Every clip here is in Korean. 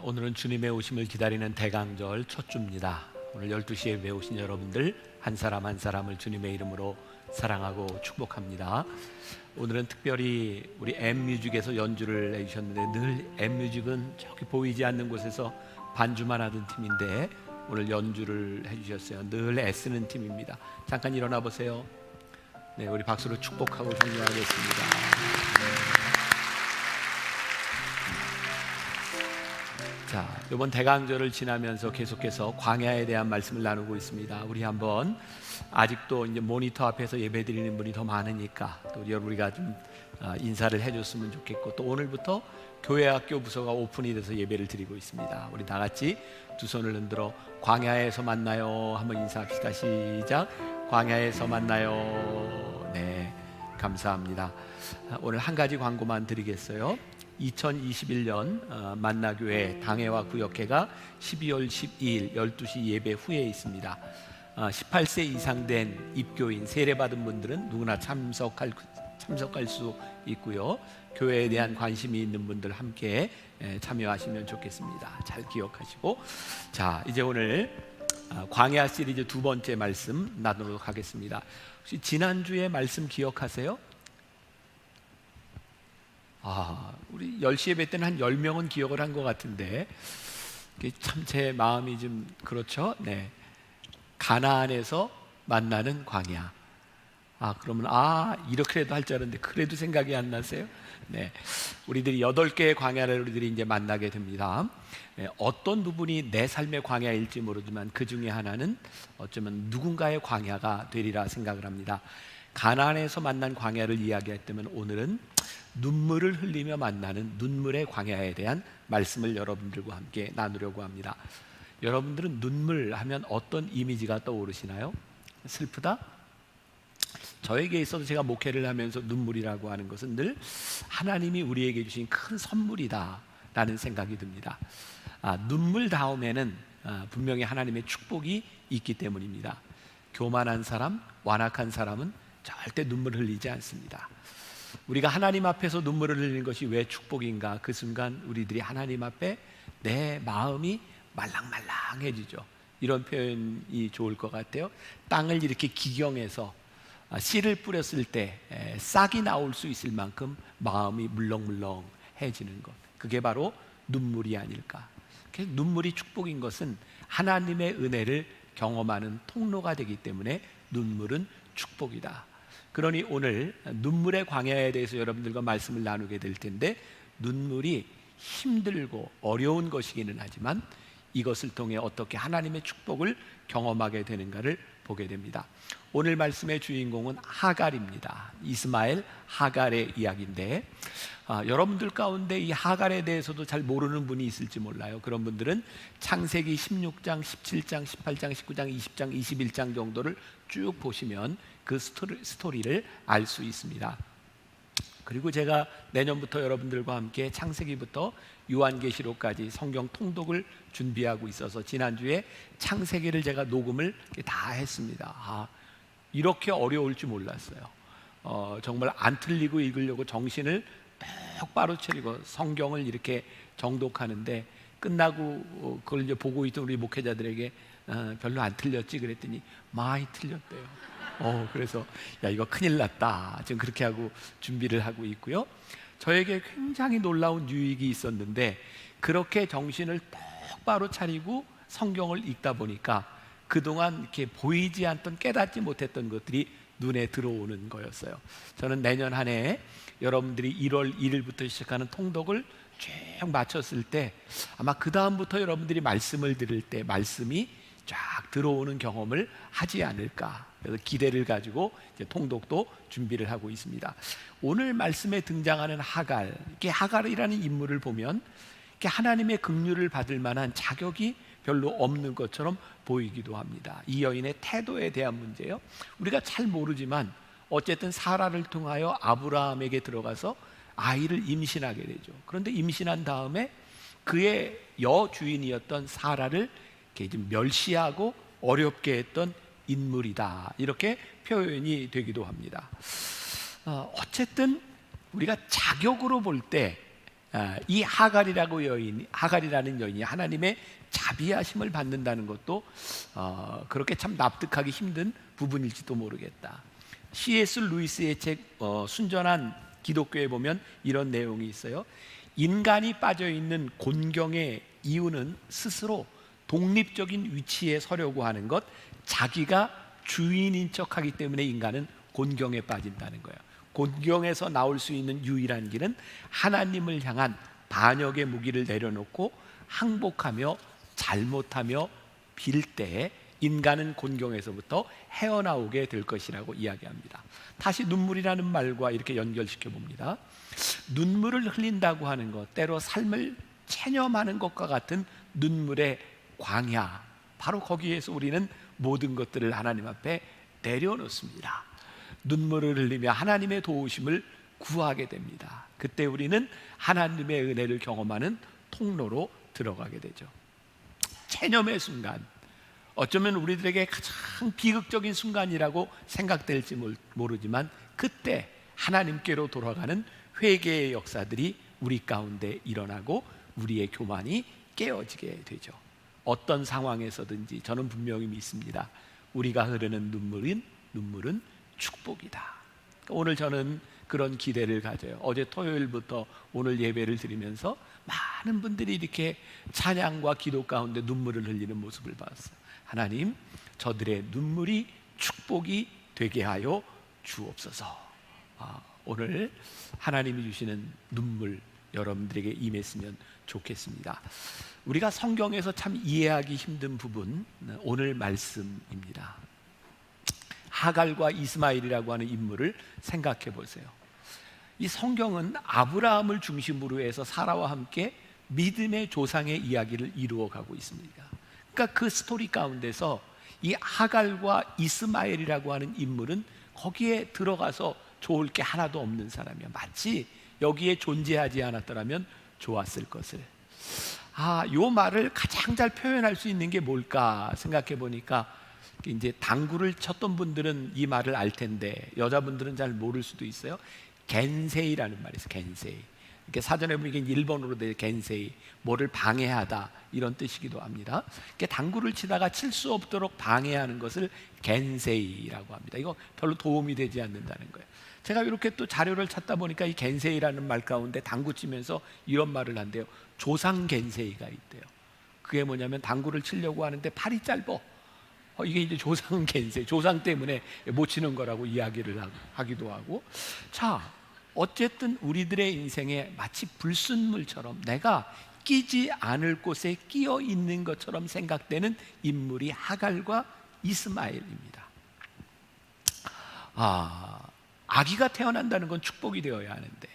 오늘은 주님의 오심을 기다리는 대강절 첫 주입니다. 오늘 12시에 배우신 여러분들 한 사람 한 사람을 주님의 이름으로 사랑하고 축복합니다. 오늘은 특별히 우리 M뮤직에서 연주를 해주셨는데, 늘 M뮤직은 저기 보이지 않는 곳에서 반주만 하던 팀인데 오늘 연주를 해주셨어요. 늘 애쓰는 팀입니다. 잠깐 일어나 보세요. 네, 우리 박수로 축복하고 격려하겠습니다. 자, 이번 대강절을 지나면서 계속해서 광야에 대한 말씀을 나누고 있습니다. 우리 한번 아직도 이제 모니터 앞에서 예배드리는 분이 더 많으니까 또 우리가 좀 인사를 해줬으면 좋겠고, 또 오늘부터 교회학교 부서가 오픈이 돼서 예배를 드리고 있습니다. 우리 다 같이 두 손을 흔들어 광야에서 만나요 한번 인사합시다. 시작. 광야에서 만나요. 네, 감사합니다. 오늘 한 가지 광고만 드리겠어요. 2021년 만나교회 당회와 구역회가 12월 12일 12시 예배 후에 있습니다. 18세 이상 된 입교인 세례받은 분들은 누구나 참석할 수 있고요. 교회에 대한 관심이 있는 분들 함께 참여하시면 좋겠습니다. 잘 기억하시고, 자, 이제 오늘 광야 시리즈 두 번째 말씀 나누도록 하겠습니다. 혹시 지난주에 말씀 기억하세요? 우리 10시 예배 때는 한 10명은 기억을 한 것 같은데, 참 제 마음이 좀 그렇죠? 네, 가나안에서 만나는 광야. 그러면 이렇게라도 할 줄 알았는데 그래도 생각이 안 나세요? 네, 우리들이 8개의 광야를 우리들이 이제 만나게 됩니다. 어떤 부분이 내 삶의 광야일지 모르지만 그 중에 하나는 어쩌면 누군가의 광야가 되리라 생각을 합니다. 가나안에서 만난 광야를 이야기했다면 오늘은 눈물을 흘리며 만나는 눈물의 광야에 대한 말씀을 여러분들과 함께 나누려고 합니다. 여러분들은 눈물 하면 어떤 이미지가 떠오르시나요? 슬프다? 저에게 있어서 제가 목회를 하면서 눈물이라고 하는 것은 늘 하나님이 우리에게 주신 큰 선물이다 라는 생각이 듭니다. 눈물 다음에는 분명히 하나님의 축복이 있기 때문입니다. 교만한 사람, 완악한 사람은 절대 눈물 흘리지 않습니다. 우리가 하나님 앞에서 눈물을 흘리는 것이 왜 축복인가? 그 순간 우리들이 하나님 앞에 내 마음이 말랑말랑해지죠. 이런 표현이 좋을 것 같아요. 땅을 이렇게 기경해서 씨를 뿌렸을 때 싹이 나올 수 있을 만큼 마음이 물렁물렁해지는 것, 그게 바로 눈물이 아닐까. 눈물이 축복인 것은 하나님의 은혜를 경험하는 통로가 되기 때문에 눈물은 축복이다. 그러니 오늘 눈물의 광야에 대해서 여러분들과 말씀을 나누게 될 텐데, 눈물이 힘들고 어려운 것이기는 하지만 이것을 통해 어떻게 하나님의 축복을 경험하게 되는가를 보게 됩니다. 오늘 말씀의 주인공은 하갈입니다. 이스마엘 하갈의 이야기인데, 여러분들 가운데 이 하갈에 대해서도 잘 모르는 분이 있을지 몰라요. 그런 분들은 창세기 16장, 17장, 18장, 19장, 20장, 21장 정도를 쭉 보시면 그 스토리를 알 수 있습니다. 그리고 제가 내년부터 여러분들과 함께 창세기부터 요한계시록까지 성경 통독을 준비하고 있어서 지난주에 창세기를 제가 녹음을 다 했습니다. 이렇게 어려울 줄 몰랐어요. 정말 안 틀리고 읽으려고 정신을 똑바로 차리고 성경을 이렇게 정독하는데, 끝나고 그걸 이제 보고 있던 우리 목회자들에게 별로 안 틀렸지 그랬더니 많이 틀렸대요. 그래서 이거 큰일 났다. 지금 그렇게 하고 준비를 하고 있고요. 저에게 굉장히 놀라운 유익이 있었는데, 그렇게 정신을 똑바로 차리고 성경을 읽다 보니까 그동안 이렇게 보이지 않던, 깨닫지 못했던 것들이 눈에 들어오는 거였어요. 저는 내년 한 해 여러분들이 1월 1일부터 시작하는 통독을 쭉 마쳤을 때 아마 그 다음부터 여러분들이 말씀을 들을 때 말씀이 쫙 들어오는 경험을 하지 않을까, 그래서 기대를 가지고 이제 통독도 준비를 하고 있습니다. 오늘 말씀에 등장하는 하갈, 이게 하갈이라는 인물을 보면 이게 하나님의 긍휼을 받을 만한 자격이 별로 없는 것처럼 보이기도 합니다. 이 여인의 태도에 대한 문제요, 우리가 잘 모르지만 어쨌든 사라를 통하여 아브라함에게 들어가서 아이를 임신하게 되죠. 그런데 임신한 다음에 그의 여주인이었던 사라를 좀 멸시하고 어렵게 했던 인물이다, 이렇게 표현이 되기도 합니다. 어쨌든 우리가 자격으로 볼 때 이 하갈이라는 여인이 하나님의 자비하심을 받는다는 것도 그렇게 참 납득하기 힘든 부분일지도 모르겠다. C.S. 루이스의 책 순전한 기독교에 보면 이런 내용이 있어요. 인간이 빠져있는 곤경의 이유는 스스로 독립적인 위치에 서려고 하는 것, 자기가 주인인 척하기 때문에 인간은 곤경에 빠진다는 거예요. 곤경에서 나올 수 있는 유일한 길은 하나님을 향한 반역의 무기를 내려놓고 항복하며 잘못하며 빌 때에 인간은 곤경에서부터 헤어나오게 될 것이라고 이야기합니다. 다시 눈물이라는 말과 이렇게 연결시켜 봅니다. 눈물을 흘린다고 하는 것, 때로 삶을 체념하는 것과 같은 눈물의 광야, 바로 거기에서 우리는 모든 것들을 하나님 앞에 내려놓습니다. 눈물을 흘리며 하나님의 도우심을 구하게 됩니다. 그때 우리는 하나님의 은혜를 경험하는 통로로 들어가게 되죠. 체념의 순간, 어쩌면 우리들에게 가장 비극적인 순간이라고 생각될지 모르지만 그때 하나님께로 돌아가는 회개의 역사들이 우리 가운데 일어나고 우리의 교만이 깨어지게 되죠. 어떤 상황에서든지 저는 분명히 믿습니다. 우리가 흐르는 눈물은 축복이다. 오늘 저는 그런 기대를 가져요. 어제 토요일부터 오늘 예배를 드리면서 많은 분들이 이렇게 찬양과 기도 가운데 눈물을 흘리는 모습을 봤어요. 하나님, 저들의 눈물이 축복이 되게 하여 주옵소서. 오늘 하나님이 주시는 눈물 여러분들에게 임했으면 좋겠습니다. 우리가 성경에서 참 이해하기 힘든 부분, 오늘 말씀입니다. 하갈과 이스마엘이라고 하는 인물을 생각해 보세요. 이 성경은 아브라함을 중심으로 해서 사라와 함께 믿음의 조상의 이야기를 이루어 가고 있습니다. 그러니까 그 스토리 가운데서 이 하갈과 이스마엘이라고 하는 인물은 거기에 들어가서 좋을 게 하나도 없는 사람이야. 마치 여기에 존재하지 않았더라면 좋았을 것을. 요 말을 가장 잘 표현할 수 있는 게 뭘까 생각해 보니까 이제 당구를 쳤던 분들은 이 말을 알 텐데 여자분들은 잘 모를 수도 있어요. 겐세이라는 말이 있어요. 겐세이. 이렇게 사전에 보면 이게 일본어로 돼 겐세이, 뭐를 방해하다 이런 뜻이기도 합니다. 당구를 치다가 칠 수 없도록 방해하는 것을 겐세이라고 합니다. 이거 별로 도움이 되지 않는다는 거예요. 제가 이렇게 또 자료를 찾다 보니까 이 겐세이라는 말 가운데 당구 치면서 이런 말을 한대요. 조상 겐세이가 있대요. 그게 뭐냐면 당구를 치려고 하는데 팔이 짧어. 이게 이제 조상 겐세, 조상 때문에 못 치는 거라고 이야기를 하기도 하고. 자, 어쨌든 우리들의 인생에 마치 불순물처럼 내가 끼지 않을 곳에 끼어 있는 것처럼 생각되는 인물이 하갈과 이스마엘입니다. 아기가 태어난다는 건 축복이 되어야 하는데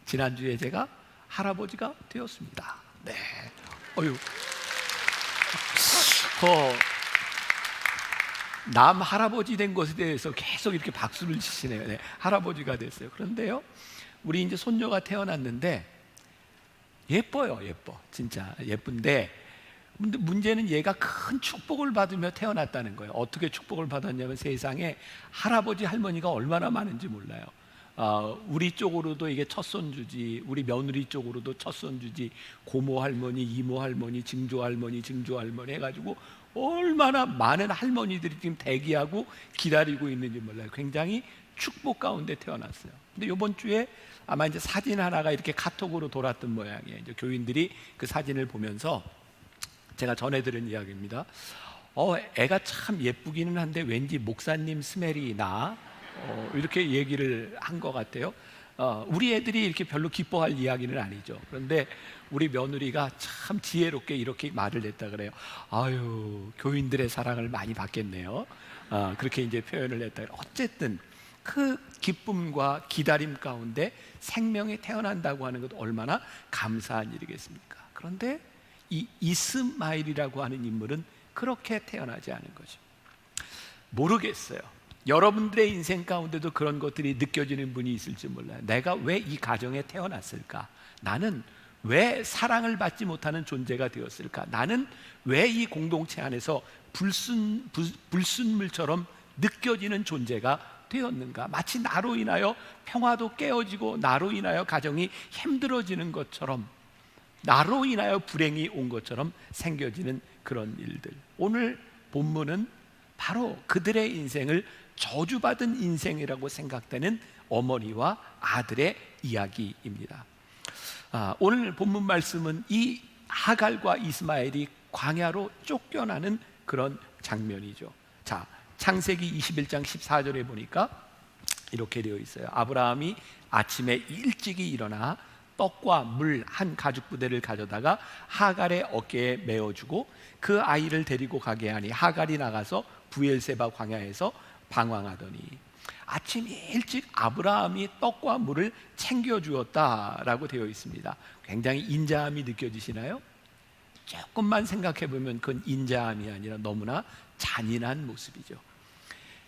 지난주에 제가 할아버지가 되었습니다. 네. 남 할아버지 된 것에 대해서 계속 이렇게 박수를 치시네요. 네, 할아버지가 됐어요. 그런데요, 우리 이제 손녀가 태어났는데 예뻐요, 예뻐. 진짜 예쁜데, 근데 문제는 얘가 큰 축복을 받으며 태어났다는 거예요. 어떻게 축복을 받았냐면 세상에 할아버지 할머니가 얼마나 많은지 몰라요. 우리 쪽으로도 이게 첫손주지, 우리 며느리 쪽으로도 첫손주지, 고모 할머니, 이모 할머니, 증조 할머니, 증조 할머니 해가지고 얼마나 많은 할머니들이 지금 대기하고 기다리고 있는지 몰라요. 굉장히 축복 가운데 태어났어요. 근데 이번 주에 아마 이제 사진 하나가 이렇게 카톡으로 돌았던 모양이에요. 이제 교인들이 그 사진을 보면서 제가 전해드린 이야기입니다. 애가 참 예쁘기는 한데 왠지 목사님 스멜이 나. 이렇게 얘기를 한 것 같아요. 우리 애들이 이렇게 별로 기뻐할 이야기는 아니죠. 그런데 우리 며느리가 참 지혜롭게 이렇게 말을 했다 그래요. 아유, 교인들의 사랑을 많이 받겠네요. 그렇게 이제 표현을 했다 그래요. 어쨌든 그 기쁨과 기다림 가운데 생명이 태어난다고 하는 것도 얼마나 감사한 일이겠습니까? 그런데 이 이스마엘이라고 하는 인물은 그렇게 태어나지 않은 거죠. 모르겠어요. 여러분들의 인생 가운데도 그런 것들이 느껴지는 분이 있을지 몰라요. 내가 왜 이 가정에 태어났을까? 나는 왜 사랑을 받지 못하는 존재가 되었을까? 나는 왜 이 공동체 안에서 불순물처럼 느껴지는 존재가 되었는가? 마치 나로 인하여 평화도 깨어지고 나로 인하여 가정이 힘들어지는 것처럼, 나로 인하여 불행이 온 것처럼 생겨지는 그런 일들. 오늘 본문은 바로 그들의 인생을 저주받은 인생이라고 생각되는 어머니와 아들의 이야기입니다. 오늘 본문 말씀은 이 하갈과 이스마엘이 광야로 쫓겨나는 그런 장면이죠. 자, 창세기 21장 14절에 보니까 이렇게 되어 있어요. 아브라함이 아침에 일찍이 일어나 떡과 물 한 가죽 부대를 가져다가 하갈의 어깨에 메어주고 그 아이를 데리고 가게 하니 하갈이 나가서 부엘세바 광야에서 방황하더니, 아침 일찍 아브라함이 떡과 물을 챙겨주었다라고 되어 있습니다. 굉장히 인자함이 느껴지시나요? 조금만 생각해 보면 그건 인자함이 아니라 너무나 잔인한 모습이죠.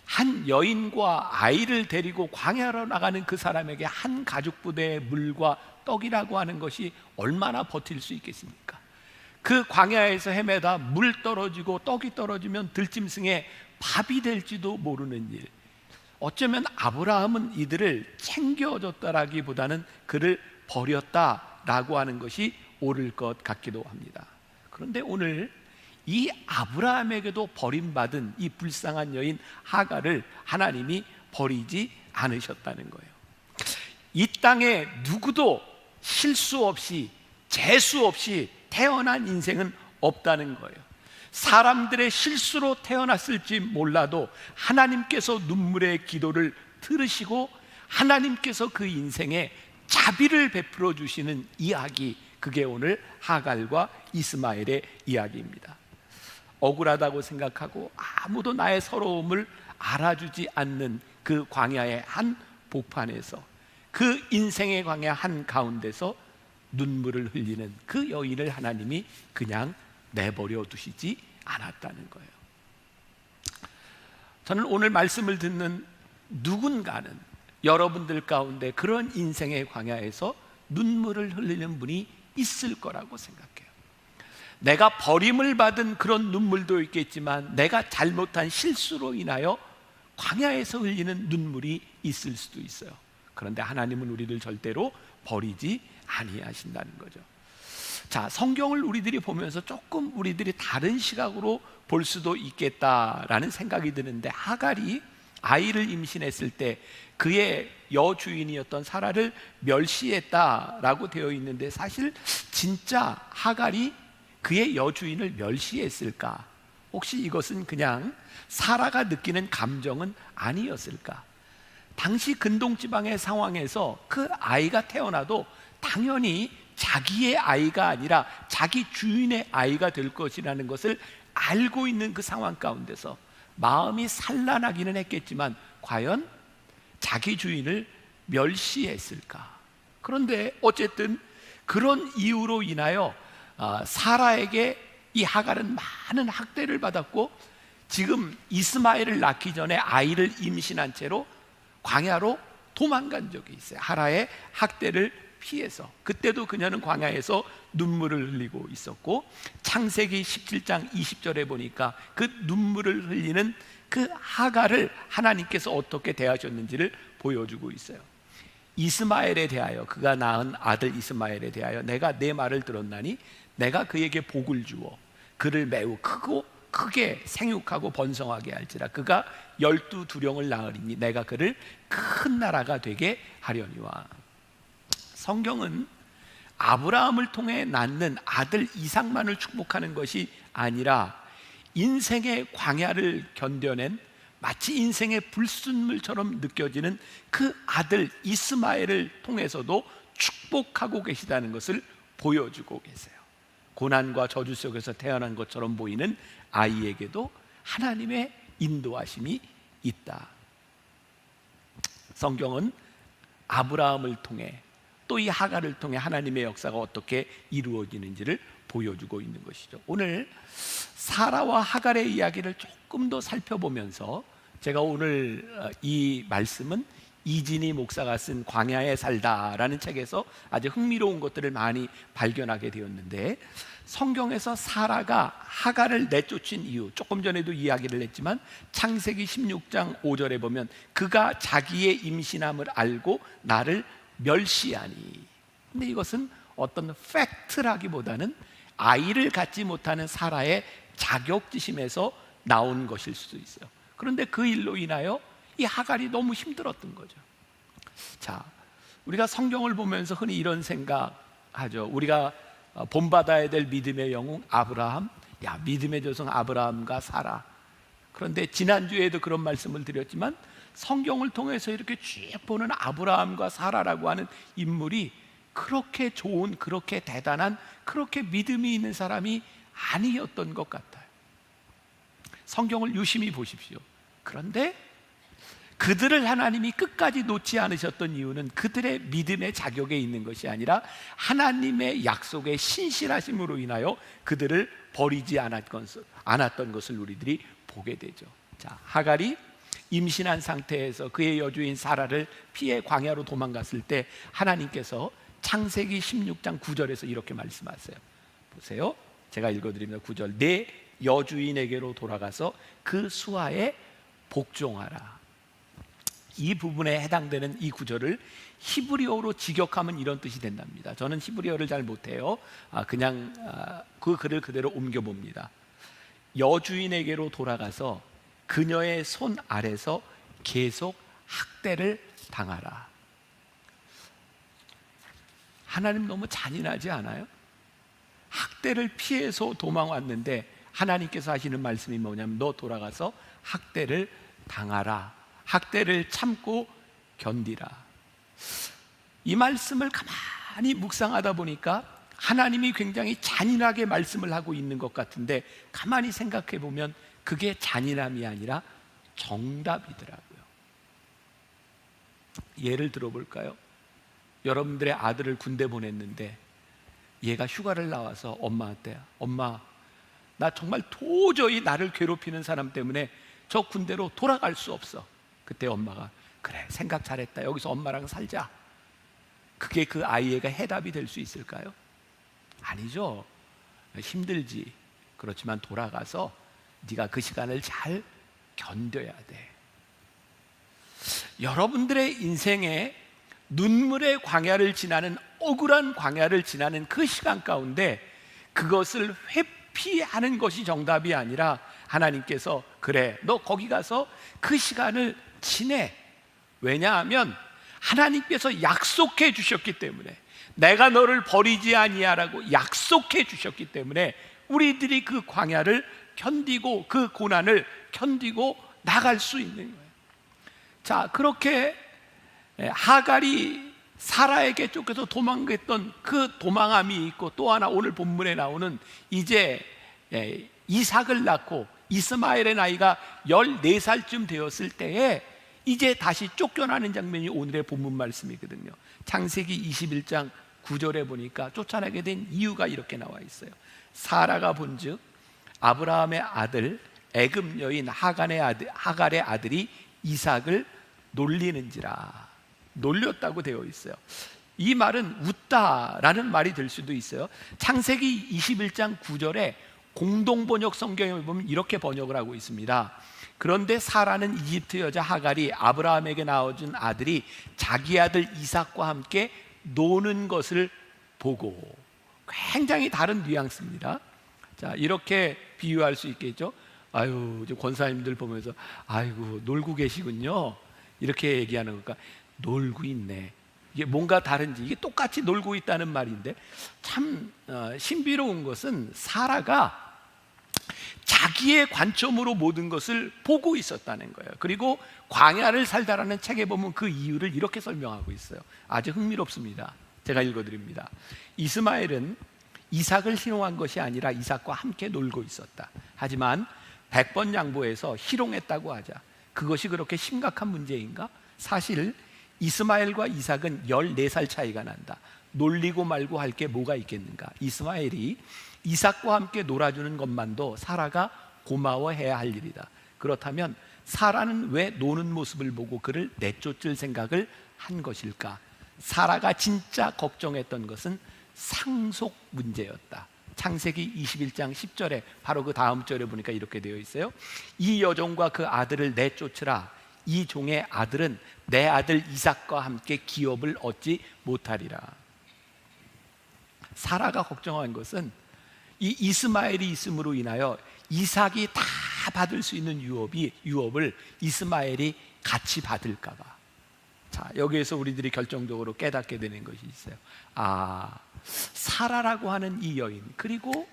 한 여인과 아이를 데리고 광야로 나가는 그 사람에게 한 가죽 부대의 물과 떡이라고 하는 것이 얼마나 버틸 수 있겠습니까? 그 광야에서 헤매다 물 떨어지고 떡이 떨어지면 들짐승의 밥이 될지도 모르는 일. 어쩌면 아브라함은 이들을 챙겨줬다라기보다는 그를 버렸다라고 하는 것이 옳을 것 같기도 합니다. 그런데 오늘 이 아브라함에게도 버림받은 이 불쌍한 여인 하갈을 하나님이 버리지 않으셨다는 거예요. 이 땅에 누구도 실수 없이 재수 없이 태어난 인생은 없다는 거예요. 사람들의 실수로 태어났을지 몰라도 하나님께서 눈물의 기도를 들으시고 하나님께서 그 인생에 자비를 베풀어 주시는 이야기, 그게 오늘 하갈과 이스마엘의 이야기입니다. 억울하다고 생각하고 아무도 나의 서러움을 알아주지 않는 그 광야의 한 복판에서, 그 인생의 광야 한 가운데서 눈물을 흘리는 그 여인을 하나님이 그냥 내버려 두시지 않았다는 거예요. 저는 오늘 말씀을 듣는 누군가는 여러분들 가운데 그런 인생의 광야에서 눈물을 흘리는 분이 있을 거라고 생각해요. 내가 버림을 받은 그런 눈물도 있겠지만 내가 잘못한 실수로 인하여 광야에서 흘리는 눈물이 있을 수도 있어요. 그런데 하나님은 우리를 절대로 버리지 아니하신다는 거죠. 자, 성경을 우리들이 보면서 조금 우리들이 다른 시각으로 볼 수도 있겠다라는 생각이 드는데, 하갈이 아이를 임신했을 때 그의 여주인이었던 사라를 멸시했다라고 되어 있는데, 사실 진짜 하갈이 그의 여주인을 멸시했을까? 혹시 이것은 그냥 사라가 느끼는 감정은 아니었을까? 당시 근동지방의 상황에서 그 아이가 태어나도 당연히 자기의 아이가 아니라 자기 주인의 아이가 될 것이라는 것을 알고 있는 그 상황 가운데서 마음이 산란하기는 했겠지만 과연 자기 주인을 멸시했을까? 그런데 어쨌든 그런 이유로 인하여 사라에게 이 하갈은 많은 학대를 받았고, 지금 이스마엘을 낳기 전에 아이를 임신한 채로 광야로 도망간 적이 있어요. 하라의 학대를 피해서. 그때도 그녀는 광야에서 눈물을 흘리고 있었고, 창세기 17장 20절에 보니까 그 눈물을 흘리는 그 하갈을 하나님께서 어떻게 대하셨는지를 보여주고 있어요. 이스마엘에 대하여, 그가 낳은 아들 이스마엘에 대하여 내가 내 말을 들었나니 내가 그에게 복을 주어 그를 매우 크게 생육하고 번성하게 할지라. 그가 12두령을 낳으리니 내가 그를 큰 나라가 되게 하려니와. 성경은 아브라함을 통해 낳는 아들 이삭만을 축복하는 것이 아니라 인생의 광야를 견뎌낸, 마치 인생의 불순물처럼 느껴지는 그 아들 이스마엘을 통해서도 축복하고 계시다는 것을 보여주고 계세요. 고난과 저주 속에서 태어난 것처럼 보이는 아이에게도 하나님의 인도하심이 있다. 성경은 아브라함을 통해 또 이 하갈을 통해 하나님의 역사가 어떻게 이루어지는지를 보여주고 있는 것이죠. 오늘 사라와 하갈의 이야기를 조금 더 살펴보면서 제가 오늘 이 말씀은 이진희 목사가 쓴 광야에 살다라는 책에서 아주 흥미로운 것들을 많이 발견하게 되었는데, 성경에서 사라가 하갈을 내쫓은 이유, 조금 전에도 이야기를 했지만 창세기 16장 5절에 보면 그가 자기의 임신함을 알고 나를 멸시하니. 근데 이것은 어떤 팩트라기보다는 아이를 갖지 못하는 사라의 자격지심에서 나온 것일 수도 있어요. 그런데 그 일로 인하여 이 하갈이 너무 힘들었던 거죠. 자, 우리가 성경을 보면서 흔히 이런 생각하죠. 우리가 본받아야 될 믿음의 영웅 아브라함, 야, 믿음의 조상 아브라함과 사라. 그런데 지난주에도 그런 말씀을 드렸지만 성경을 통해서 이렇게 쭉 보는 아브라함과 사라라고 하는 인물이 그렇게 좋은, 그렇게 대단한, 그렇게 믿음이 있는 사람이 아니었던 것 같아요. 성경을 유심히 보십시오. 그런데 그들을 하나님이 끝까지 놓지 않으셨던 이유는 그들의 믿음의 자격에 있는 것이 아니라 하나님의 약속의 신실하심으로 인하여 그들을 버리지 않았던 것을 우리들이 보게 되죠. 자, 하갈이 임신한 상태에서 그의 여주인 사라를 피해 광야로 도망갔을 때 하나님께서 창세기 16장 9절에서 이렇게 말씀하세요. 보세요, 제가 읽어드립니다. 9절, 내 여주인에게로 돌아가서 그 수하에 복종하라. 이 부분에 해당되는 이 구절을 히브리어로 직역하면 이런 뜻이 된답니다. 저는 히브리어를 잘 못해요. 그냥 그 글을 그대로 옮겨봅니다. 여주인에게로 돌아가서 그녀의 손 아래서 계속 학대를 당하라. 하나님 너무 잔인하지 않아요? 학대를 피해서 도망왔는데 하나님께서 하시는 말씀이 뭐냐면 너 돌아가서 학대를 당하라. 학대를 참고 견디라. 이 말씀을 가만히 묵상하다 보니까 하나님이 굉장히 잔인하게 말씀을 하고 있는 것 같은데 가만히 생각해 보면 그게 잔인함이 아니라 정답이더라고요. 예를 들어볼까요? 여러분들의 아들을 군대 보냈는데 얘가 휴가를 나와서 엄마한테, 엄마, 나 정말 도저히 나를 괴롭히는 사람 때문에 저 군대로 돌아갈 수 없어. 그때 엄마가 그래, 생각 잘했다, 여기서 엄마랑 살자. 그게 그 아이에게 해답이 될 수 있을까요? 아니죠. 힘들지. 그렇지만 돌아가서 네가 그 시간을 잘 견뎌야 돼. 여러분들의 인생에 눈물의 광야를 지나는, 억울한 광야를 지나는 그 시간 가운데 그것을 회피하는 것이 정답이 아니라 하나님께서 그래, 너 거기 가서 그 시간을 지내. 왜냐하면 하나님께서 약속해 주셨기 때문에, 내가 너를 버리지 아니하라고 약속해 주셨기 때문에 우리들이 그 광야를 견디고 그 고난을 견디고 나갈 수 있는 거예요. 자, 그렇게 하갈이 사라에게 쫓겨서 도망갔던 그 도망함이 있고, 또 하나 오늘 본문에 나오는 이제 이삭을 낳고 이스마엘의 나이가 14살쯤 되었을 때에 이제 다시 쫓겨나는 장면이 오늘의 본문 말씀이거든요. 창세기 21장 9절에 보니까 쫓아나게 된 이유가 이렇게 나와 있어요. 사라가 본즉 아브라함의 아들 애굽 여인 하갈의 아들이 이삭을 놀리는지라. 놀렸다고 되어 있어요. 이 말은 웃다라는 말이 될 수도 있어요. 창세기 21장 9절에 공동번역 성경에 보면 이렇게 번역을 하고 있습니다. 그런데 사라는 이집트 여자 하갈이 아브라함에게 낳아준 아들이 자기 아들 이삭과 함께 노는 것을 보고. 굉장히 다른 뉘앙스입니다. 자, 이렇게 비유할 수 있겠죠. 아유, 권사님들 보면서 아이고 놀고 계시군요, 이렇게 얘기하는 걸까? 놀고 있네. 이게 뭔가 다른지, 이게 똑같이 놀고 있다는 말인데 참 신비로운 것은 사라가 자기의 관점으로 모든 것을 보고 있었다는 거예요. 그리고 광야를 살다라는 책에 보면 그 이유를 이렇게 설명하고 있어요. 아주 흥미롭습니다. 제가 읽어드립니다. 이스마엘은 이삭을 희롱한 것이 아니라 이삭과 함께 놀고 있었다. 하지만 100번 양보해서 희롱했다고 하자, 그것이 그렇게 심각한 문제인가? 사실 이스마엘과 이삭은 14살 차이가 난다. 놀리고 말고 할 게 뭐가 있겠는가? 이스마엘이 이삭과 함께 놀아주는 것만도 사라가 고마워해야 할 일이다. 그렇다면 사라는 왜 노는 모습을 보고 그를 내쫓을 생각을 한 것일까? 사라가 진짜 걱정했던 것은 상속 문제였다. 창세기 21장 10절에 바로 그 다음 절에 보니까 이렇게 되어 있어요. 이 여종과 그 아들을 내쫓으라. 이 종의 아들은 내 아들 이삭과 함께 기업을 얻지 못하리라. 사라가 걱정한 것은 이 이스마엘이 있음으로 인하여 이삭이 다 받을 수 있는 유업을 이스마엘이 같이 받을까 봐. 자, 여기에서 우리들이 결정적으로 깨닫게 되는 것이 있어요. 사라라고 하는 이 여인, 그리고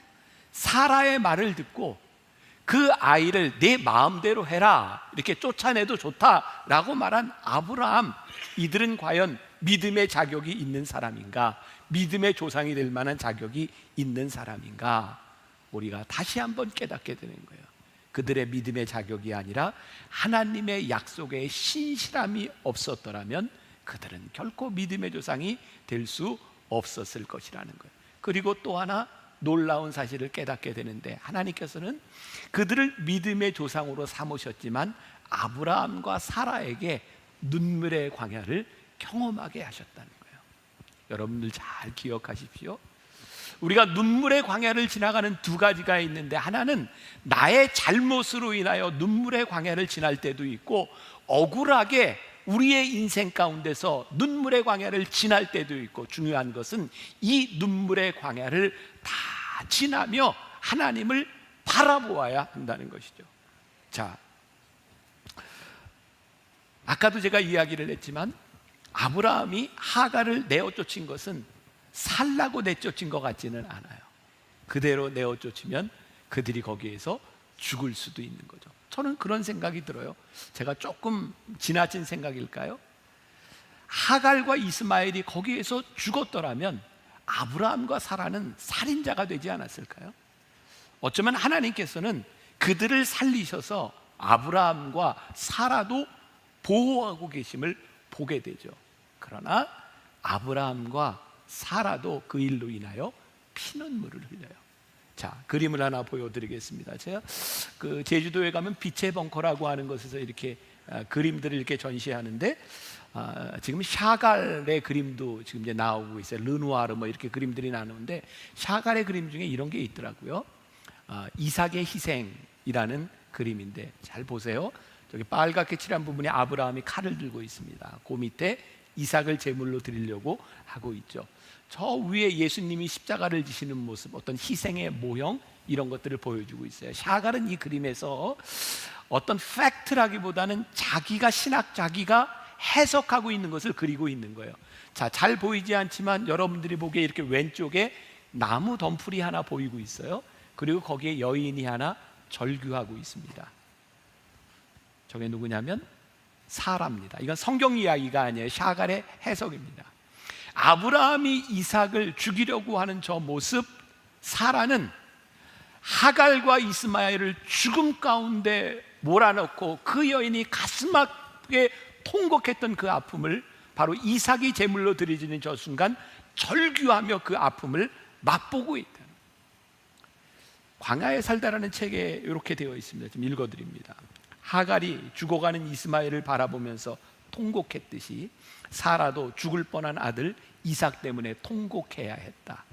사라의 말을 듣고 그 아이를 내 마음대로 해라, 이렇게 쫓아내도 좋다라고 말한 아브라함, 이들은 과연 믿음의 자격이 있는 사람인가? 믿음의 조상이 될 만한 자격이 있는 사람인가? 우리가 다시 한번 깨닫게 되는 거예요. 그들의 믿음의 자격이 아니라 하나님의 약속에 신실함이 없었더라면 그들은 결코 믿음의 조상이 될 수 없었을 것이라는 거예요. 그리고 또 하나 놀라운 사실을 깨닫게 되는데, 하나님께서는 그들을 믿음의 조상으로 삼으셨지만 아브라함과 사라에게 눈물의 광야를 경험하게 하셨다는 거예요. 여러분들 잘 기억하십시오. 우리가 눈물의 광야를 지나가는 두 가지가 있는데, 하나는 나의 잘못으로 인하여 눈물의 광야를 지날 때도 있고, 억울하게 우리의 인생 가운데서 눈물의 광야를 지날 때도 있고, 중요한 것은 이 눈물의 광야를 다 지나며 하나님을 바라보아야 한다는 것이죠. 자, 아까도 제가 이야기를 했지만 아브라함이 하갈을 내어쫓은 것은 살라고 내쫓은 것 같지는 않아요. 그대로 내어쫓으면 그들이 거기에서 죽을 수도 있는 거죠. 저는 그런 생각이 들어요. 제가 조금 지나친 생각일까요? 하갈과 이스마엘이 거기에서 죽었더라면 아브라함과 사라는 살인자가 되지 않았을까요? 어쩌면 하나님께서는 그들을 살리셔서 아브라함과 사라도 보호하고 계심을 보게 되죠. 그러나 아브라함과 사라도 그 일로 인하여 피눈물을 흘려요. 자, 그림을 하나 보여드리겠습니다. 제가 그 제주도에 가면 빛의 벙커라고 하는 곳에서 이렇게 그림들을 이렇게 전시하는데, 지금 샤갈의 그림도 지금 이제 나오고 있어요. 르누아르 뭐 이렇게 그림들이 나오는데, 샤갈의 그림 중에 이런 게 있더라고요. 이삭의 희생이라는 그림인데, 잘 보세요. 저기 빨갛게 칠한 부분에 아브라함이 칼을 들고 있습니다. 그 밑에 이삭을 제물로 드리려고 하고 있죠. 저 위에 예수님이 십자가를 지시는 모습, 어떤 희생의 모형, 이런 것들을 보여주고 있어요. 샤갈은 이 그림에서 어떤 팩트라기보다는 자기가 해석하고 있는 것을 그리고 있는 거예요. 자, 잘 보이지 않지만 여러분들이 보기에 이렇게 왼쪽에 나무 덤풀이 하나 보이고 있어요. 그리고 거기에 여인이 하나 절규하고 있습니다. 저게 누구냐면 사라입니다. 이건 성경 이야기가 아니에요. 샤갈의 해석입니다. 아브라함이 이삭을 죽이려고 하는 저 모습, 사라는 하갈과 이스마엘을 죽음 가운데 몰아넣고 그 여인이 가슴 아프게 통곡했던 그 아픔을 바로 이삭이 제물로 드려지는 저 순간 절규하며 그 아픔을 맛보고 있다. 광야에 살다라는 책에 이렇게 되어 있습니다. 좀 읽어드립니다. 하갈이 죽어가는 이스마엘을 바라보면서 통곡했듯이 사라도 죽을 뻔한 아들 이삭 때문에 통곡해야 했다.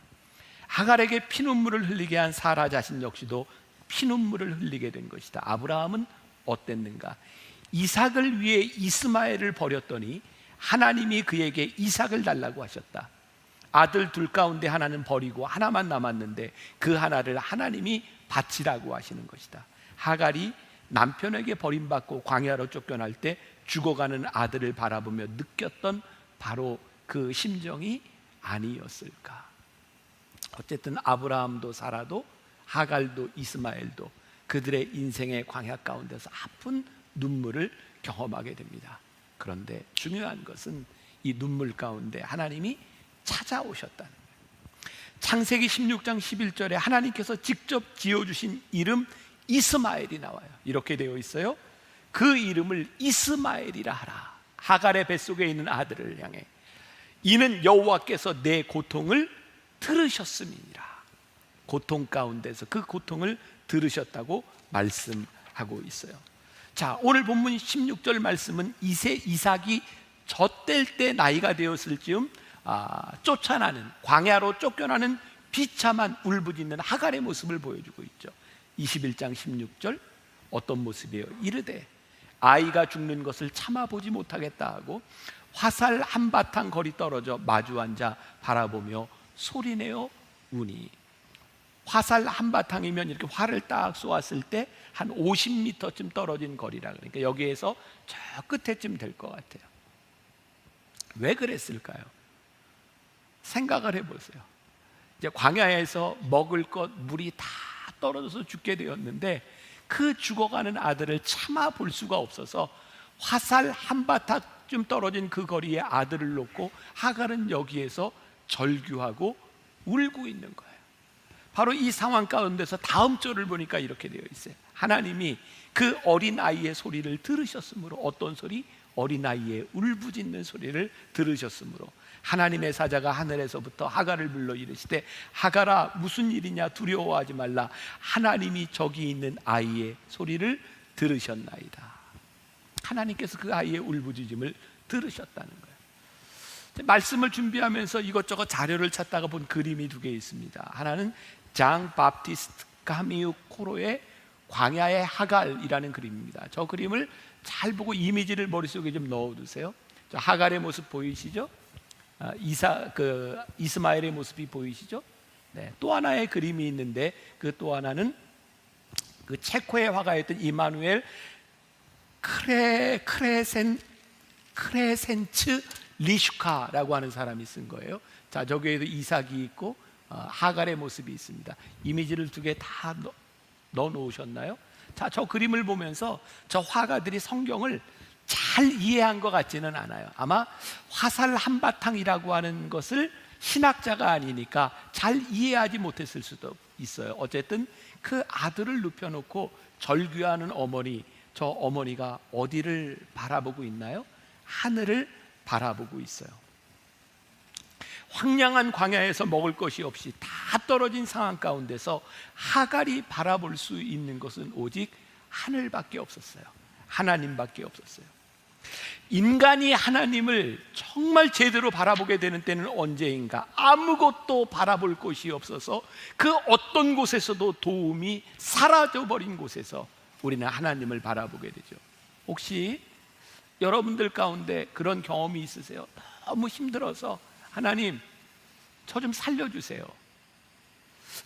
하갈에게 피눈물을 흘리게 한 사라 자신 역시도 피눈물을 흘리게 된 것이다. 아브라함은 어땠는가? 이삭을 위해 이스마엘을 버렸더니 하나님이 그에게 이삭을 달라고 하셨다. 아들 둘 가운데 하나는 버리고 하나만 남았는데 그 하나를 하나님이 바치라고 하시는 것이다. 하갈이 남편에게 버림받고 광야로 쫓겨날 때 죽어가는 아들을 바라보며 느꼈던 바로 그 심정이 아니었을까? 어쨌든 아브라함도 사라도 하갈도 이스마엘도 그들의 인생의 광야 가운데서 아픈 눈물을 경험하게 됩니다. 그런데 중요한 것은 이 눈물 가운데 하나님이 찾아오셨다는 거예요. 창세기 16장 11절에 하나님께서 직접 지어주신 이름 이스마엘이 나와요. 이렇게 되어 있어요. 그 이름을 이스마엘이라 하라. 하갈의 뱃속에 있는 아들을 향해 이는 여호와께서 내 고통을 들으셨음이니라. 고통 가운데서 그 고통을 들으셨다고 말씀하고 있어요. 자, 오늘 본문 16절 말씀은 이삭이 젖될 때 나이가 되었을 즈음 쫓아나는, 광야로 쫓겨나는 비참한 울부짖는 하갈의 모습을 보여주고 있죠. 21장 16절 어떤 모습이에요? 이르되 아이가 죽는 것을 참아보지 못하겠다 하고 화살 한바탕 거리 떨어져 마주 앉아 바라보며 소리내어 우니. 화살 한바탕이면 이렇게 활을 딱 쏘았을 때 한 50m쯤 떨어진 거리라. 그러니까 여기에서 저 끝에쯤 될 것 같아요. 왜 그랬을까요? 생각을 해보세요. 이제 광야에서 먹을 것, 물이 다 떨어져서 죽게 되었는데 그 죽어가는 아들을 참아 볼 수가 없어서 화살 한바탕쯤 떨어진 그 거리에 아들을 놓고 하갈은 여기에서 절규하고 울고 있는 거예요. 바로 이 상황 가운데서 다음 절을 보니까 이렇게 되어 있어요. 하나님이 그 어린아이의 소리를 들으셨으므로, 어떤 소리? 어린아이의 울부짖는 소리를 들으셨으므로 하나님의 사자가 하늘에서부터 하갈을 불러 이르시되 하갈아 무슨 일이냐 두려워하지 말라 하나님이 저기 있는 아이의 소리를 들으셨나이다. 하나님께서 그 아이의 울부짖음을 들으셨다는 거예요. 말씀을 준비하면서 이것저것 자료를 찾다가 본 그림이 두 개 있습니다. 하나는 장 바프티스트 카미유 코로의 광야의 하갈이라는 그림입니다. 저 그림을 잘 보고 이미지를 머릿속에 좀 넣어두세요. 저 하갈의 모습 보이시죠? 이스마엘의 모습이 보이시죠? 네, 또 하나의 그림이 있는데 그 또 하나는 그 체코의 화가였던 이마누엘 크레센츠 리슈카라고 하는 사람이 쓴 거예요. 자, 저기에도 이삭이 있고 하갈의 모습이 있습니다. 이미지를 두 개 다 넣어 놓으셨나요? 자, 저 그림을 보면서 저 화가들이 성경을 잘 이해한 것 같지는 않아요. 아마 화살 한바탕이라고 하는 것을 신학자가 아니니까 잘 이해하지 못했을 수도 있어요. 어쨌든 그 아들을 눕혀놓고 절규하는 어머니, 저 어머니가 어디를 바라보고 있나요? 하늘을 바라보고 있어요. 황량한 광야에서 먹을 것이 없이 다 떨어진 상황 가운데서 하갈이 바라볼 수 있는 것은 오직 하늘밖에 없었어요. 하나님밖에 없었어요. 인간이 하나님을 정말 제대로 바라보게 되는 때는 언제인가? 아무것도 바라볼 곳이 없어서 그 어떤 곳에서도 도움이 사라져버린 곳에서 우리는 하나님을 바라보게 되죠. 혹시 여러분들 가운데 그런 경험이 있으세요? 너무 힘들어서 하나님 저 좀 살려주세요.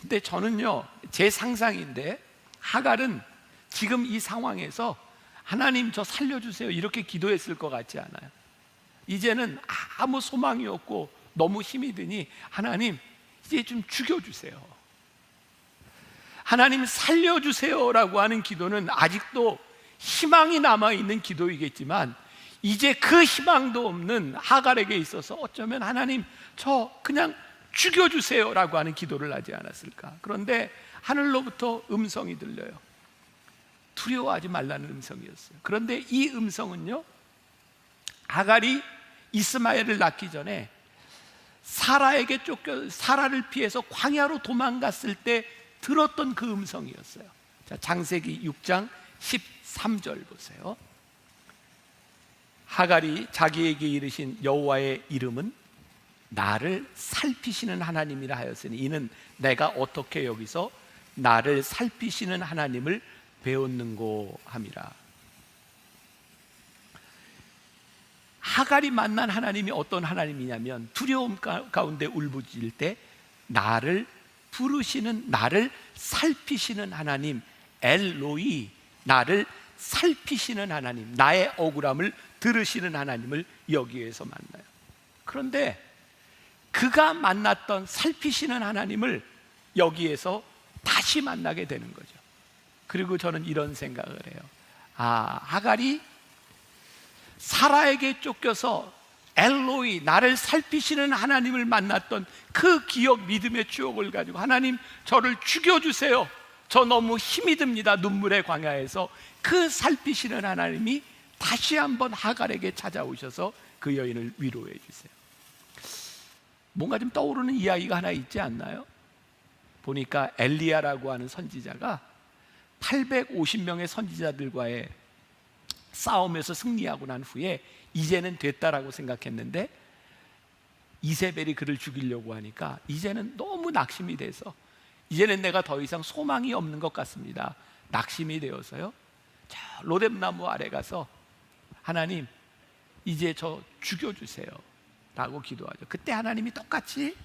근데 저는요, 제 상상인데 하갈은 지금 이 상황에서 하나님 저 살려주세요 이렇게 기도했을 것 같지 않아요? 이제는 아무 소망이 없고 너무 힘이 드니 하나님 이제 좀 죽여주세요, 하나님 살려주세요라고 하는 기도는 아직도 희망이 남아있는 기도이겠지만 이제 그 희망도 없는 하갈에게 있어서 어쩌면 하나님 저 그냥 죽여주세요라고 하는 기도를 하지 않았을까? 그런데 하늘로부터 음성이 들려요. 두려워하지 말라는 음성이었어요. 그런데 이 음성은요, 하갈이 이스마엘을 낳기 전에 사라에게 사라를 피해서 광야로 도망갔을 때 들었던 그 음성이었어요. 자, 창세기 6장 13절 보세요. 하갈이 자기에게 이르신 여호와의 이름은 나를 살피시는 하나님이라 하였으니 이는 내가 어떻게 여기서 나를 살피시는 하나님을 배웠는고 함이라. 하갈이 만난 하나님이 어떤 하나님이냐면 두려움 가운데 울부짖을 때 나를 부르시는, 나를 살피시는 하나님, 엘로이, 나를 살피시는 하나님, 나의 억울함을 들으시는 하나님을 여기에서 만나요. 그런데 그가 만났던 살피시는 하나님을 여기에서 다시 만나게 되는 거죠. 그리고 저는 이런 생각을 해요. 하갈이 사라에게 쫓겨서 엘로이, 나를 살피시는 하나님을 만났던 그 기억, 믿음의 추억을 가지고 하나님 저를 죽여주세요, 저 너무 힘이 듭니다, 눈물의 광야에서. 그 살피시는 하나님이 다시 한번 하갈에게 찾아오셔서 그 여인을 위로해 주세요. 뭔가 좀 떠오르는 이야기가 하나 있지 않나요? 보니까 엘리야라고 하는 선지자가 850명의 선지자들과의 싸움에서 승리하고 난 후에 이제는 됐다라고 생각했는데 이세벨이 그를 죽이려고 하니까 이제는 너무 낙심이 돼서 이제는 내가 더 이상 소망이 없는 것 같습니다. 낙심이 되어서요, 저 로뎀나무 아래 가서 하나님 이제 저 죽여주세요 라고 기도하죠. 그때 하나님이 똑같이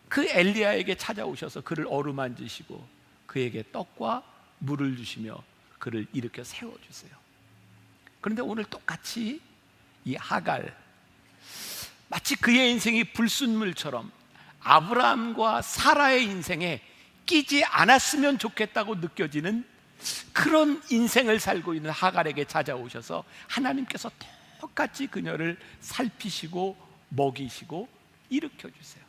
그 엘리야에게 찾아오셔서 그를 어루만지시고 그에게 떡과 물을 주시며 그를 일으켜 세워주세요. 그런데 오늘 똑같이 이 하갈, 마치 그의 인생이 불순물처럼 아브라함과 사라의 인생에 끼지 않았으면 좋겠다고 느껴지는 그런 인생을 살고 있는 하갈에게 찾아오셔서 하나님께서 똑같이 그녀를 살피시고 먹이시고 일으켜 주세요.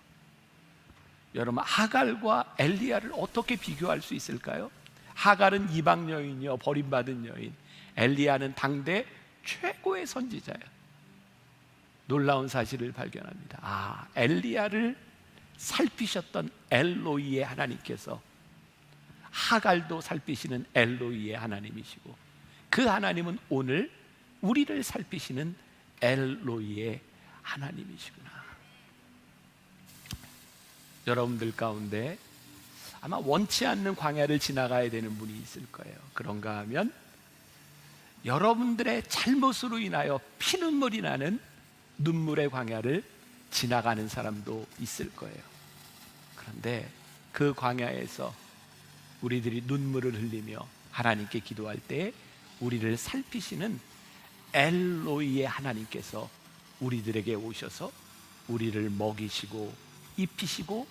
여러분, 하갈과 엘리야를 어떻게 비교할 수 있을까요? 하갈은 이방 여인이요, 버림받은 여인. 엘리야는 당대 최고의 선지자예요. 놀라운 사실을 발견합니다. 엘리야를 살피셨던 엘로이의 하나님께서 하갈도 살피시는 엘로이의 하나님이시고, 그 하나님은 오늘 우리를 살피시는 엘로이의 하나님이시구나. 여러분들 가운데 아마 원치 않는 광야를 지나가야 되는 분이 있을 거예요. 그런가 하면 여러분들의 잘못으로 인하여 피눈물이 나는 눈물의 광야를 지나가는 사람도 있을 거예요. 그런데 그 광야에서 우리들이 눈물을 흘리며 하나님께 기도할 때 우리를 살피시는 엘로이의 하나님께서 우리들에게 오셔서 우리를 먹이시고 입히시고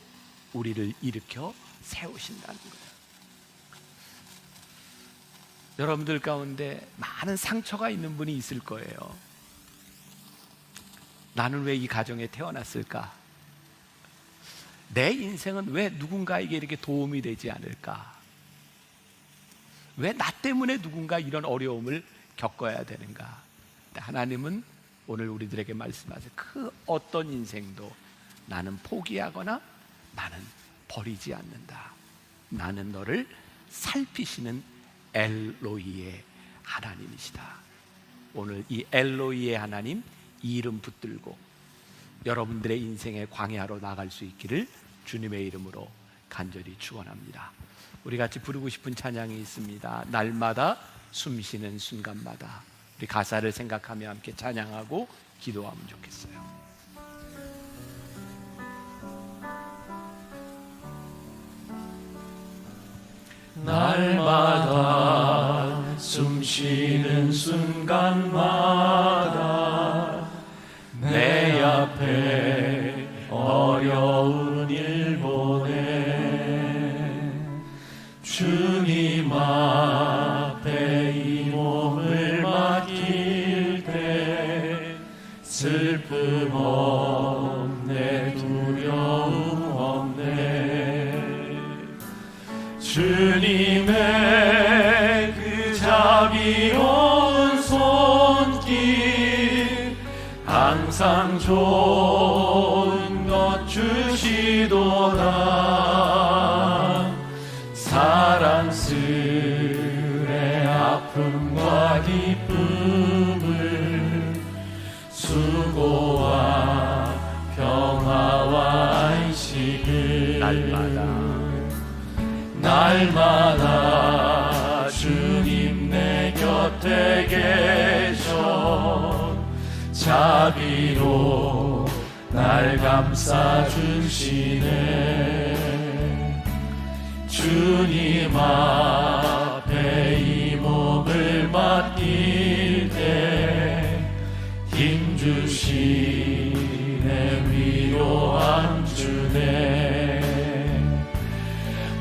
우리를 일으켜 세우신다는 거예요. 여러분들 가운데 많은 상처가 있는 분이 있을 거예요. 나는 왜 이 가정에 태어났을까? 내 인생은 왜 누군가에게 이렇게 도움이 되지 않을까? 왜 나 때문에 누군가 이런 어려움을 겪어야 되는가? 하나님은 오늘 우리들에게 말씀하세요. 그 어떤 인생도 나는 포기하거나 나는 버리지 않는다. 나는 너를 살피시는 엘로이의 하나님이시다. 오늘 이 엘로이의 하나님 이 이름 붙들고 여러분들의 인생의 광야로 나갈 수 있기를 주님의 이름으로 간절히 축원합니다. 우리 같이 부르고 싶은 찬양이 있습니다. 날마다 숨쉬는 순간마다. 우리 가사를 생각하며 함께 찬양하고 기도하면 좋겠어요. 날마다 숨쉬는 순간마다 내 앞에 어려운 일 보내 주님 앞에 이 몸을 맡길 때 슬픔 없네 두려움 없네 주님의 그 자비로운 손길 항상 좋은 것 주시도다 사랑스레 아픔과 기쁨을 수고와 평화와 안식을 날마다 주님 내 곁에 계셔 자비로 날 감싸 주시네 주님 앞에 이 몸을 맡길 때 힘 주시네 위로함 주네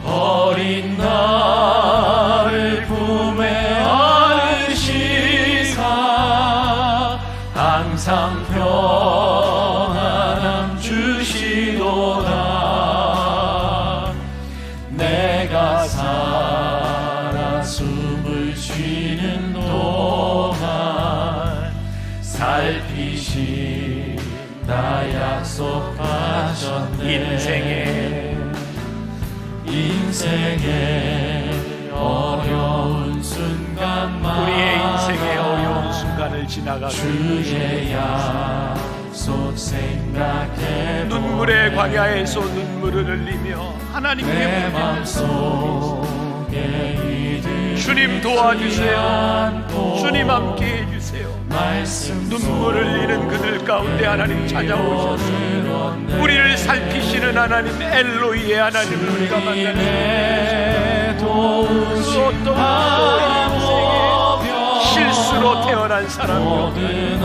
어린 나를 품에 안으시사 항상 평안함 주시도다 내가 살아 숨을 쉬는 동안 살피신다 약속하셨네 인생의 어려운 순간만 우리의 시간을 지나가고 주의 약속 생각해 눈물의 광야에서 눈물을 흘리며 하나님께 내 부르짖는 맘속에 주님 도와주세요. 주님 함께 해주세요. 눈물 흘리는 그들 가운데 하나님 찾아오셔서 우리를 살피시는 하나님 엘로이의 하나님을 우리가 만나는 그 어떤 인생에 실수로 태어난 사람이 그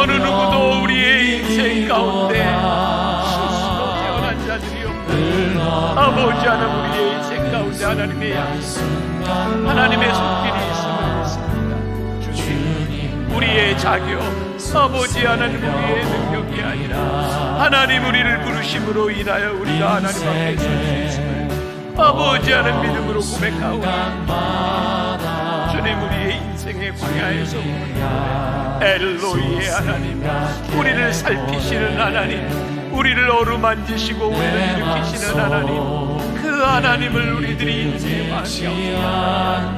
어느 누구도 우리의 인생 가운데 실수로 태어난 자들이 없는 아버지 하나님 우리의 인생 가운데 하나님의 약속 하나님의 손길이 있음을 믿습니다. 우리의 자격 아버지 하나님 우리의 능력이 아니라 하나님 우리를 부르심으로 인하여 우리가 하나님 앞에 설 수 있음을 아버지 하나님 믿음으로 고백하오니 주님 우리의 인생의 광야에서 엘로이의 하나님 우리를 살피시는 하나님 우리를 어루만지시고 우리를 일으키시는 하나님 그 하나님을 우리들이 인생의 광야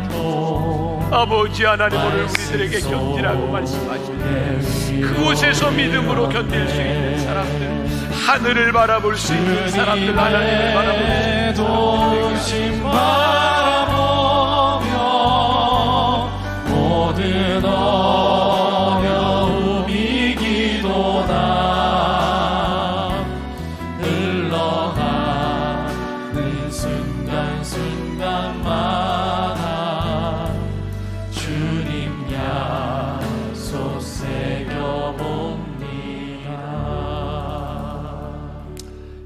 아버지 하나님 오늘 우리들에게 견디라고 말씀하실 때 그곳에서 믿음으로 견딜 수 있는 사람들 하늘을 바라볼 수 있는 사람들 하나님을 바라볼 수 있는 사람들에게 바라보며 모든 어려움이 기도다 흘러가는 순간순간마다 주님 약속 새겨봅니다.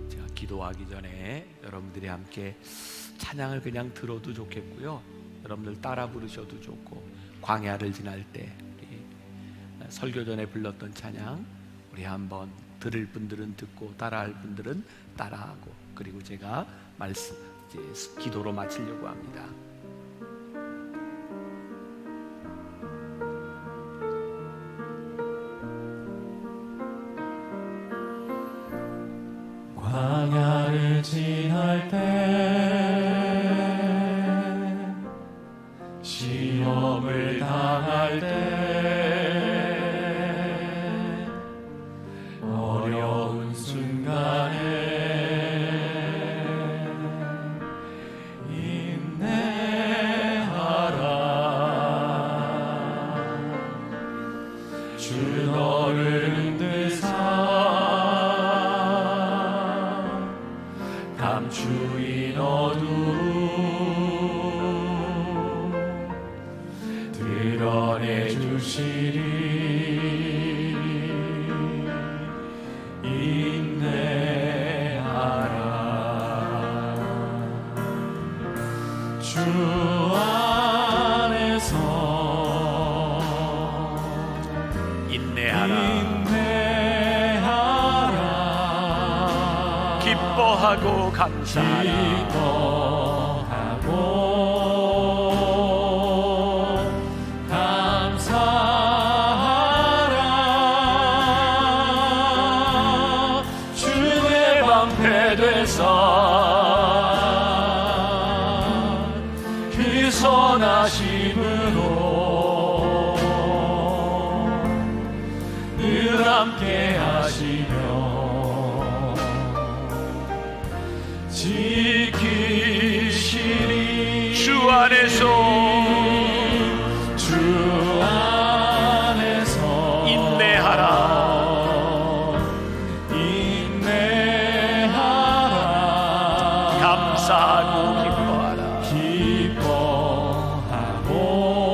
제가 기도하기 전에 여러분들이 함께 찬양을 그냥 들어도 좋겠고요. 여러분들 따라 부르셔도 좋고 광야를 지날 때 우리 설교 전에 불렀던 찬양 우리 한번 들을 분들은 듣고 따라할 분들은 따라하고 그리고 제가 말씀 이제 기도로 마치려고 합니다. 광야를 지날 때 시험을 당할 때 어려운 순간에 인내하라 주 너를 흔들사 감추인 어두움 드러내 주시리 인내하라 주 안에서 인내하라 기뻐하고 감사하라 감사하라 주의 방패 되사 그 선하심으로 늘 함께 하시며 지키시리 주 안에서 인내하라 감사하고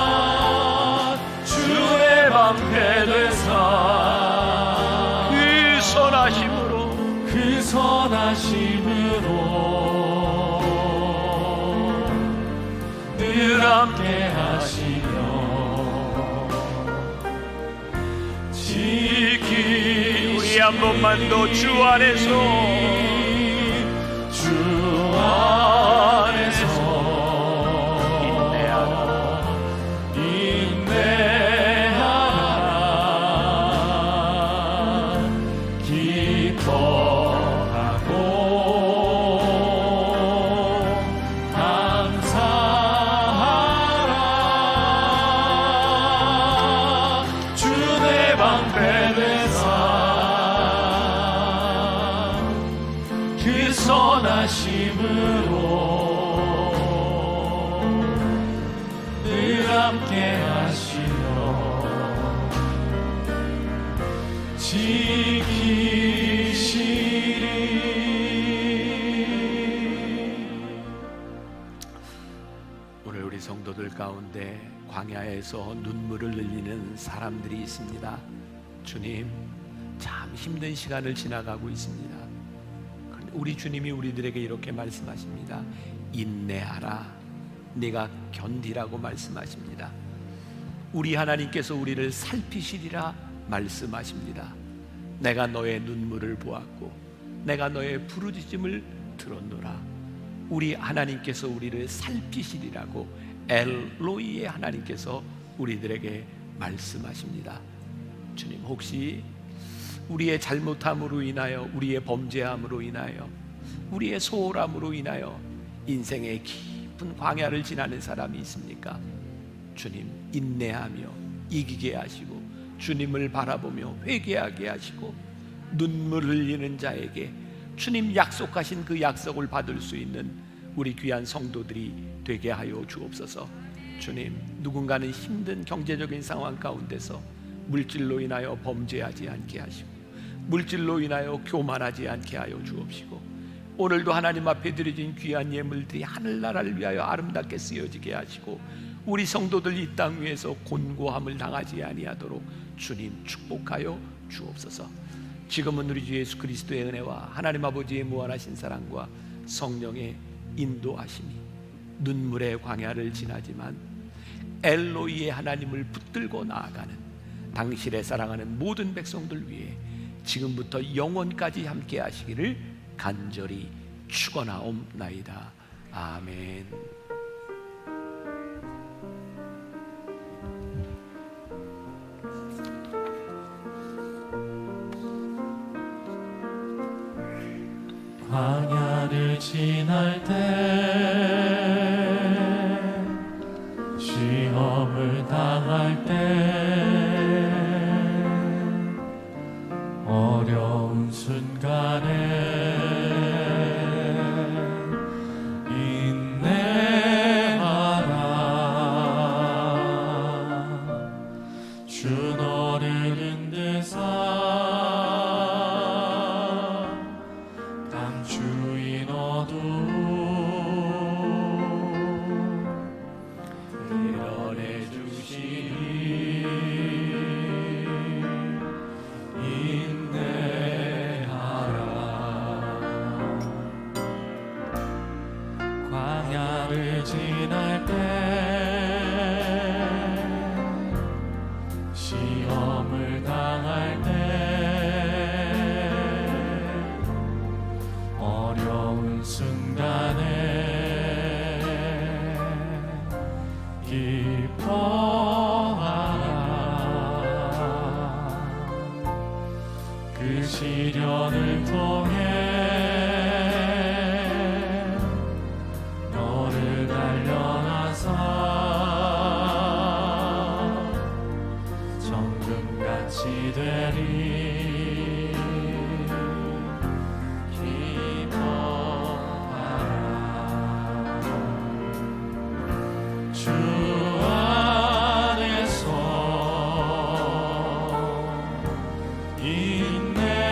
감사하라 주의 방패 되사 그 선하심으로 늘 함께 하시며 우리 한 번만 더 주 안에서 인내하라 기뻐하고 방패되사 그 선하심으로 늘 함께 하시며 지키시리. 오늘 우리 성도들 가운데 광야에서 눈물을 흘리는 사람들이 있습니다. 주님, 참 힘든 시간을 지나가고 있습니다. 그런데 우리 주님이 우리들에게 이렇게 말씀하십니다. 인내하라, 네가 견디라고 말씀하십니다. 우리 하나님께서 우리를 살피시리라 말씀하십니다. 내가 너의 눈물을 보았고 내가 너의 부르짖음을 들었노라. 우리 하나님께서 우리를 살피시리라고 엘로이의 하나님께서 우리들에게 말씀하십니다. 주님, 혹시 우리의 잘못함으로 인하여, 우리의 범죄함으로 인하여, 우리의 소홀함으로 인하여 인생의 깊은 광야를 지나는 사람이 있습니까? 주님, 인내하며 이기게 하시고 주님을 바라보며 회개하게 하시고 눈물 흘리는 자에게 주님 약속하신 그 약속을 받을 수 있는 우리 귀한 성도들이 되게 하여 주옵소서. 주님, 누군가는 힘든 경제적인 상황 가운데서 물질로 인하여 범죄하지 않게 하시고 물질로 인하여 교만하지 않게 하여 주옵시고, 오늘도 하나님 앞에 드려진 귀한 예물들이 하늘나라를 위하여 아름답게 쓰여지게 하시고 우리 성도들 이 땅 위에서 곤고함을 당하지 아니하도록 주님 축복하여 주옵소서. 지금은 우리 주 예수 그리스도의 은혜와 하나님 아버지의 무한하신 사랑과 성령의 인도하심이 눈물의 광야를 지나지만 엘로이의 하나님을 붙들고 나아가는 당신의 사랑하는 모든 백성들 위해 지금부터 영원까지 함께 하시기를 간절히 축원하옵나이다. 아멘. 광야를 지날 때 시험을 당할 때 어려운 순간에 인내하라. 주 너를 인도사 감추인 어두움 드러내 주시리. 인내하라. 광야를 지날 때 시험을 당할 때 어려운 순간에 기뻐하라. 그 시련을 통해 너를 단련하사 정금같이 되리. 주 안에서 인내하라.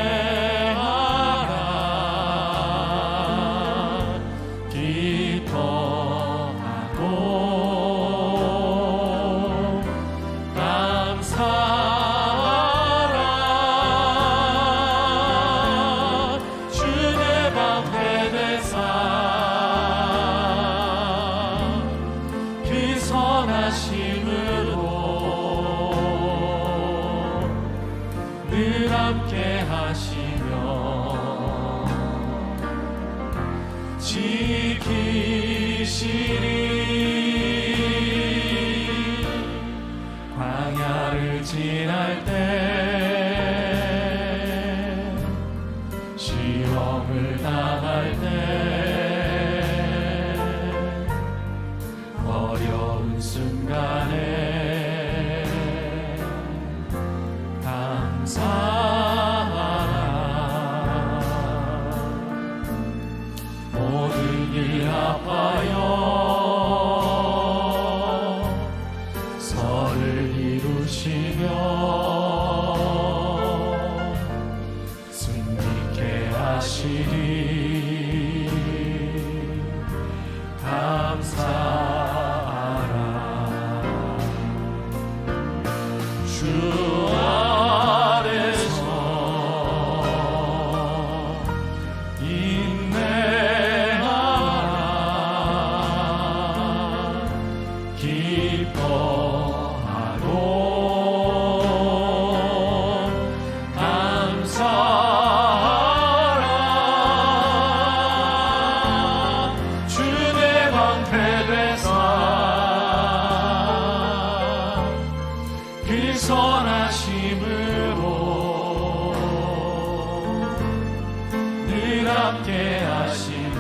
기뻐하고 감사하라. 주의 방패되사 그 선하심으로 늘 함께 하시며 지키시리. 광야를 지날 때 시험을 당할 때 어려운 순간에 모든 일 합하여 선을 이루시며 승리케 하시리 감사하라. 주 안에서 인내하라. 기뻐하고 감사하라. 주의 방패 되사 그 선하심으로 늘 함께 하시며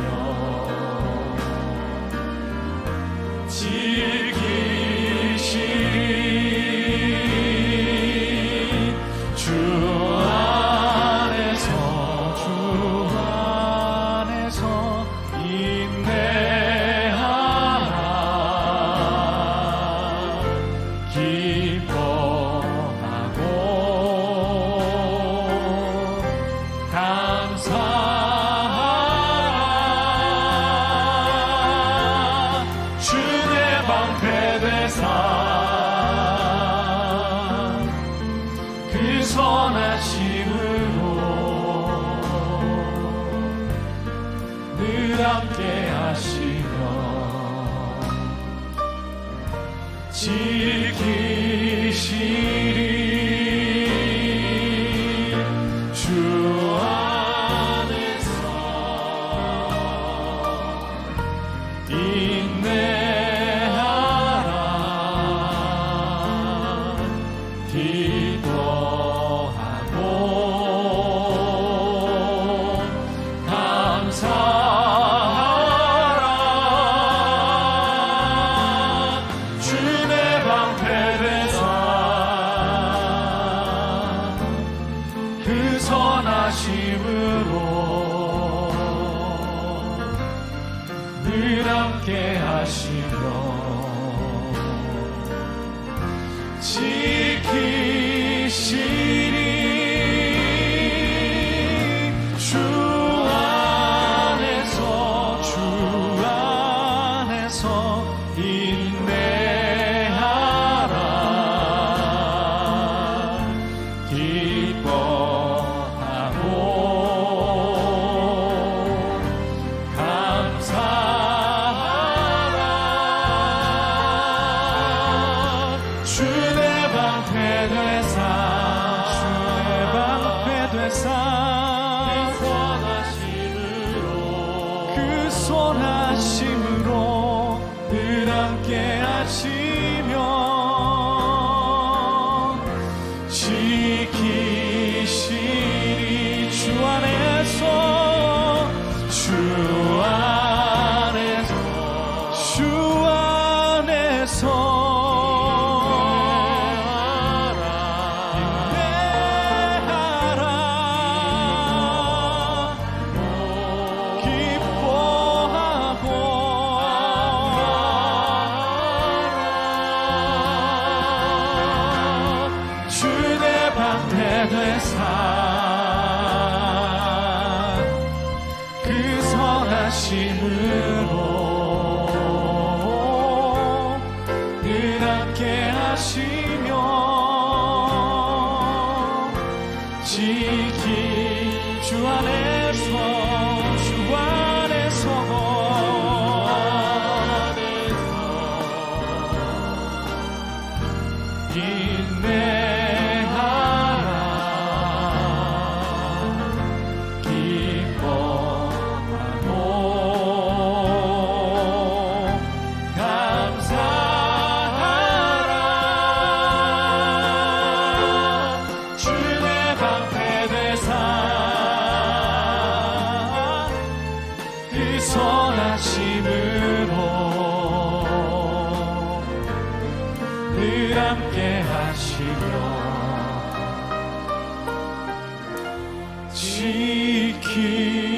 지키시리. 주 안에서 인내하라. 기뻐하고 감사하라. 주의 방패 되사 그 선하심으로 늘 함께 하시며 지키시리. 주 안에서 인내하라. 기뻐하고 감사하라. 주의 방패 되사 그 선하심으로 늘 함께 하시며 지키시리. 주 안에서 인내하라. 기뻐하고 감사하라. 주의 방패 되사 그 선하심으로 늘 함께 하시며 지키시리. 주 안에서 인내하라. 기뻐하고 주의 방패 되사 그 선하심으로 늘 함께 하시며 지키. 주 안에서 주의 방패 되사 지키